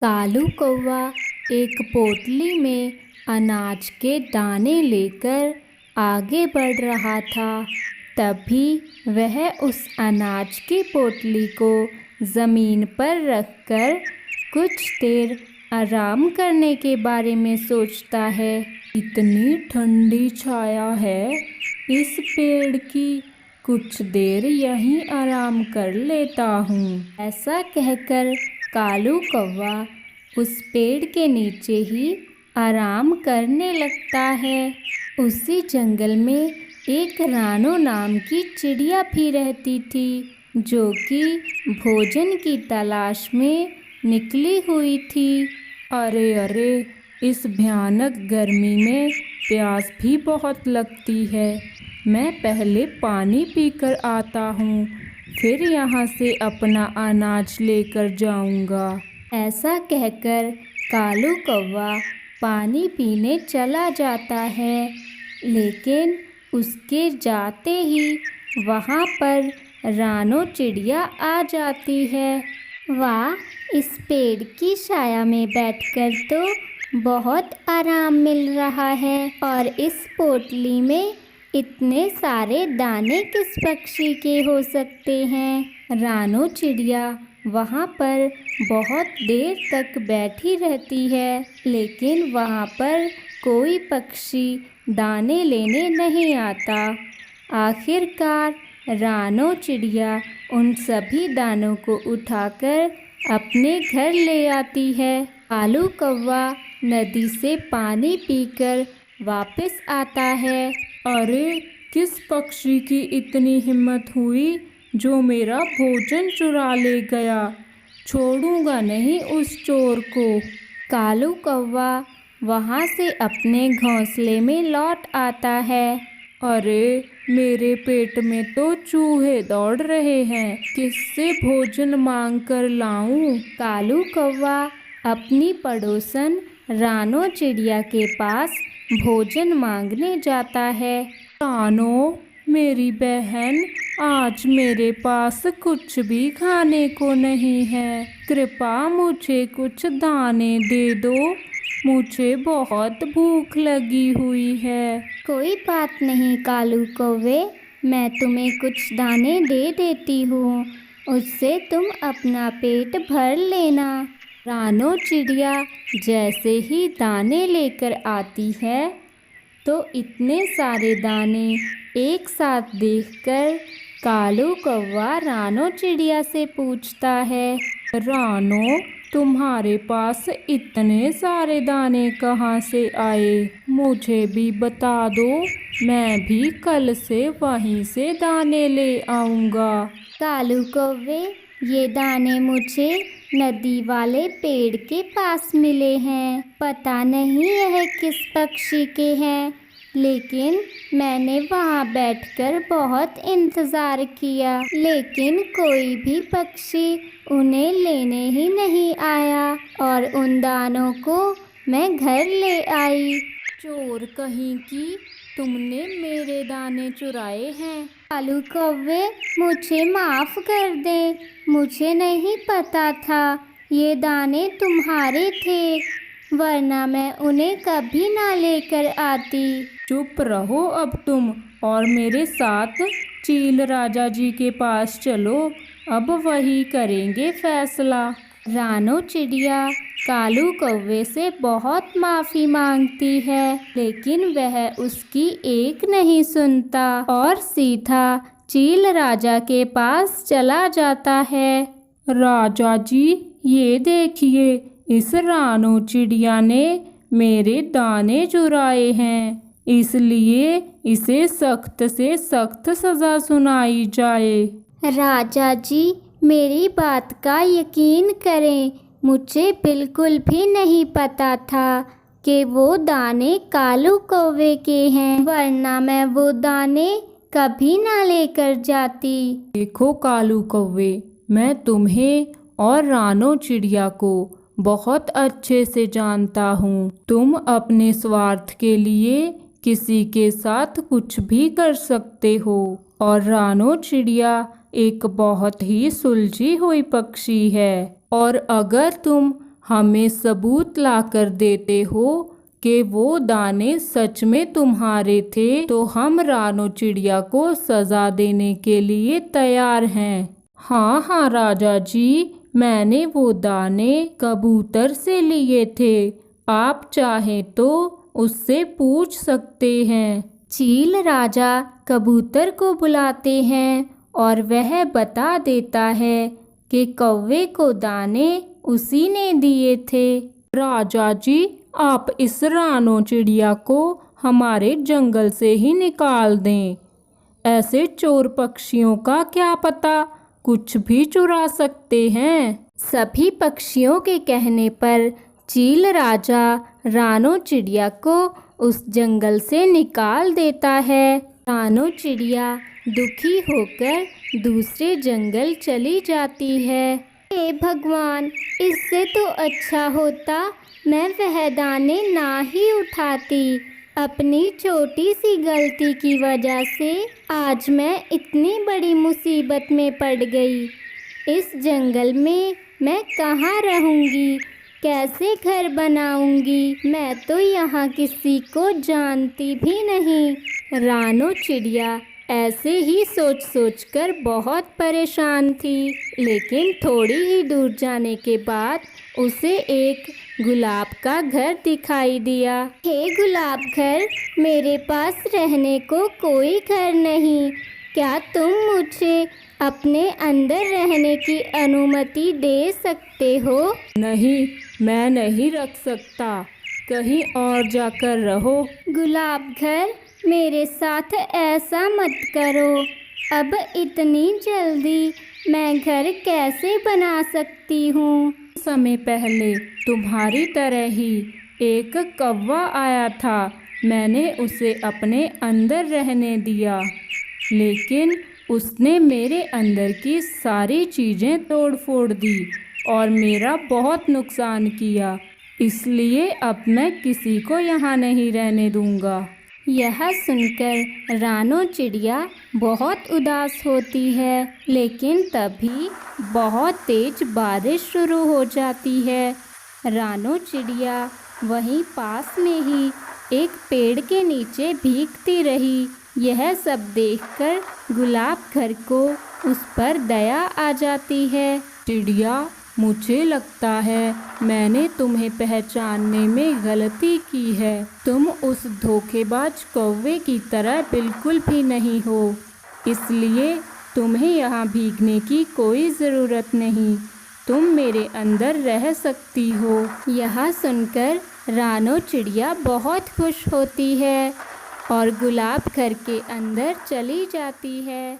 कालू कौवा एक पोटली में अनाज के दाने लेकर आगे बढ़ रहा था। तभी वह उस अनाज की पोटली को ज़मीन पर रखकर कुछ देर आराम करने के बारे में सोचता है। इतनी ठंडी छाया है इस पेड़ की, कुछ देर यहीं आराम कर लेता हूँ। ऐसा कहकर कालू कौवा उस पेड़ के नीचे ही आराम करने लगता है। उसी जंगल में एक रानो नाम की चिड़िया भी रहती थी, जो कि भोजन की तलाश में निकली हुई थी। अरे अरे, इस भयानक गर्मी में प्यास भी बहुत लगती है। मैं पहले पानी पीकर आता हूँ, फिर यहाँ से अपना अनाज लेकर जाऊँगा। ऐसा कहकर कालू कौवा पानी पीने चला जाता है, लेकिन उसके जाते ही वहाँ पर रानो चिड़िया आ जाती है। वाह, इस पेड़ की छाया में बैठकर तो बहुत आराम मिल रहा है, और इस पोटली में इतने सारे दाने किस पक्षी के हो सकते हैं। रानो चिड़िया वहाँ पर बहुत देर तक बैठी रहती है, लेकिन वहाँ पर कोई पक्षी दाने लेने नहीं आता। आखिरकार रानो चिड़िया उन सभी दानों को उठाकर अपने घर ले आती है। कालू कौवा नदी से पानी पीकर वापस आता है। अरे, किस पक्षी की इतनी हिम्मत हुई जो मेरा भोजन चुरा ले गया? छोड़ूंगा नहीं उस चोर को। कालू कौवा वहाँ से अपने घोंसले में लौट आता है। अरे, मेरे पेट में तो चूहे दौड़ रहे हैं, किससे भोजन मांग कर लाऊं? कालू कौवा अपनी पड़ोसन रानो चिड़िया के पास भोजन मांगने जाता है। रानो, मेरी बहन, आज मेरे पास कुछ भी खाने को नहीं है, कृपया मुझे कुछ दाने दे दो, मुझे बहुत भूख लगी हुई है। कोई बात नहीं कालू कौवे, मैं तुम्हें कुछ दाने दे देती हूँ, उससे तुम अपना पेट भर लेना। रानो चिड़िया जैसे ही दाने लेकर आती है, तो इतने सारे दाने एक साथ देखकर कालू कौवा रानो चिड़िया से पूछता है, रानो, तुम्हारे पास इतने सारे दाने कहाँ से आए? मुझे भी बता दो, मैं भी कल से वहीं से दाने ले आऊँगा। कालू कौवे, ये दाने मुझे नदी वाले पेड़ के पास मिले हैं। पता नहीं यह किस पक्षी के हैं, लेकिन मैंने वहाँ बैठकर बहुत इंतज़ार किया, लेकिन कोई भी पक्षी उन्हें लेने ही नहीं आया, और उन दानों को मैं घर ले आई। चोर कहीं की, तुमने मेरे दाने चुराए हैं। कालू कौवे, मुझे माफ़ कर दे, मुझे नहीं पता था ये दाने तुम्हारे थे, वरना मैं उन्हें कभी ना लेकर आती। चुप रहो अब तुम, और मेरे साथ चील राजा जी के पास चलो, अब वही करेंगे फैसला। रानो चिड़िया कालू कौवे से बहुत माफ़ी मांगती है, लेकिन वह उसकी एक नहीं सुनता और सीधा चील राजा के पास चला जाता है। राजा जी, ये देखिए, इस रानो चिड़िया ने मेरे दाने चुराए हैं, इसलिए इसे सख्त से सख्त सज़ा सुनाई जाए। राजा जी, मेरी बात का यकीन करें, मुझे बिल्कुल भी नहीं पता था कि वो दाने कालू कौवे के हैं, वरना मैं वो दाने कभी ना लेकर जाती। देखो कालू कौवे, मैं तुम्हें और रानो चिड़िया को बहुत अच्छे से जानता हूँ। तुम अपने स्वार्थ के लिए किसी के साथ कुछ भी कर सकते हो, और रानो चिड़िया एक बहुत ही सुलझी हुई पक्षी है, और अगर तुम हमें सबूत लाकर देते हो कि वो दाने सच में तुम्हारे थे, तो हम रानो चिड़िया को सज़ा देने के लिए तैयार हैं। हाँ हाँ राजा जी, मैंने वो दाने कबूतर से लिए थे। आप चाहें तो उससे पूछ सकते हैं। चील राजा कबूतर को बुलाते हैं और वह बता देता है कि कौवे को दाने उसी ने दिए थे। राजा जी, आप इस रानो चिड़िया को हमारे जंगल से ही निकाल दें। ऐसे चोर पक्षियों का क्या पता, कुछ भी चुरा सकते हैं। सभी पक्षियों के कहने पर चील राजा रानो चिड़िया को उस जंगल से निकाल देता है। रानो चिड़िया दुखी होकर दूसरे जंगल चली जाती है। हे भगवान, इससे तो अच्छा होता मैं वह दाने ना ही उठाती। अपनी छोटी सी गलती की वजह से आज मैं इतनी बड़ी मुसीबत में पड़ गई। इस जंगल में मैं कहाँ रहूँगी, कैसे घर बनाऊँगी? मैं तो यहाँ किसी को जानती भी नहीं। रानो चिड़िया ऐसे ही सोच सोच कर बहुत परेशान थी, लेकिन थोड़ी ही दूर जाने के बाद उसे एक गुलाब का घर दिखाई दिया। हे गुलाब घर, मेरे पास रहने को कोई घर नहीं, क्या तुम मुझे अपने अंदर रहने की अनुमति दे सकते हो? नहीं, मैं नहीं रख सकता, कहीं और जाकर रहो। गुलाब घर, मेरे साथ ऐसा मत करो। अब इतनी जल्दी मैं घर कैसे बना सकती हूँ? समय पहले तुम्हारी तरह ही एक कौवा आया था। मैंने उसे अपने अंदर रहने दिया, लेकिन उसने मेरे अंदर की सारी चीज़ें तोड़ फोड़ दी और मेरा बहुत नुकसान किया। इसलिए अब मैं किसी को यहाँ नहीं रहने दूँगा। यह सुनकर रानो चिड़िया बहुत उदास होती है, लेकिन तभी बहुत तेज बारिश शुरू हो जाती है। रानो चिड़िया वहीं पास में ही एक पेड़ के नीचे भीगती रही। यह सब देखकर गुलाब घर को उस पर दया आ जाती है। चिड़िया, मुझे लगता है मैंने तुम्हें पहचानने में गलती की है। तुम उस धोखेबाज कौवे की तरह बिल्कुल भी नहीं हो, इसलिए तुम्हें यहाँ भीगने की कोई ज़रूरत नहीं। तुम मेरे अंदर रह सकती हो। यह सुनकर रानो चिड़िया बहुत खुश होती है और गुलाब घर के अंदर चली जाती है।